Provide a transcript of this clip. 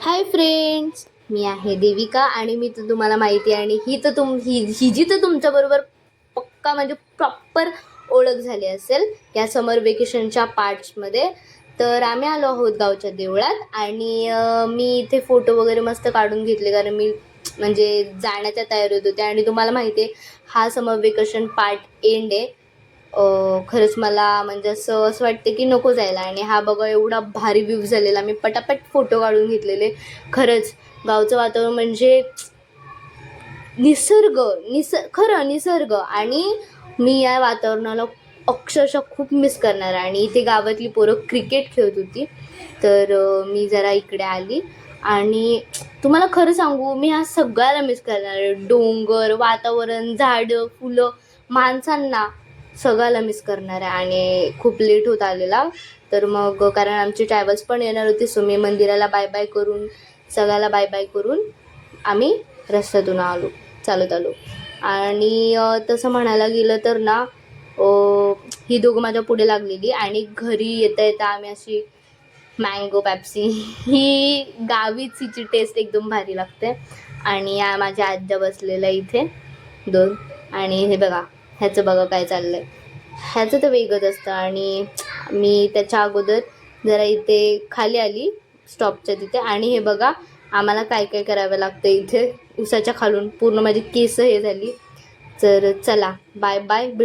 Hi friends, मी आहे देविका आणि मी तर तुम्हाला माहिती आहे आणि ही जी तर तुमच्याबरोबर पक्का म्हणजे प्रॉपर ओळख झाली असेल या समर वेकेशनच्या पार्ट्समध्ये. तर आम्ही आलो आहोत गावच्या देवळात आणि मी इथे फोटो वगैरे मस्त काढून घेतले कारण मी म्हणजे जाण्याच्या तयारीत होते आणि तुम्हाला माहिती आहे हा समर वेकेशन पार्ट एंड आहे. खरंच मला म्हणजे असं वाटते की नको जायला आणि हा बघा एवढा भारी व्ह्यू झालेला, मी पटापट फोटो काढून घेतलेले. खरंच गावचं वातावरण म्हणजे खरं निसर्ग आणि मी या वातावरणाला अक्षरशः खूप मिस करणार आहे. आणि इथे गावातली पोरं क्रिकेट खेळत होती तर मी जरा इकडे आली आणि तुम्हाला खरं सांगू मी हा सगळ्याला मिस करणार आहे. डोंगर, वातावरण, झाडं, फुलं, माणसांना सगळ्याला मिस करणार आहे. आणि खूप लेट होत आलेला तर मग कारण आमची ट्रॅव्हल्स पण येणार होती सो मी मंदिराला बाय बाय करून सगळ्याला बाय बाय करून आम्ही रस्त्यातून चालत आलो. आणि तसं म्हणायला गेलं तर ना ही दोघं माझ्या पुढे लागलेली आणि घरी येता येता आम्ही अशी मँगो पॅप्सी ही गावीच हिची टेस्ट एकदम भारी लागते. आणि या माझ्या आज्या बसलेल्या इथे दोन आणि हे बघा ह्याचं बघा काय चाललंय, ह्याचं तर वेगळंच असतं. आणि मी त्याच्या अगोदर जरा इथे खाली आली स्टॉपच्या तिथे आणि हे बघा आम्हाला काय काय करावं लागतं इथे उसाच्या खालून पूर्ण माझी केस हे झाली. तर चला बाय बाय, भेट.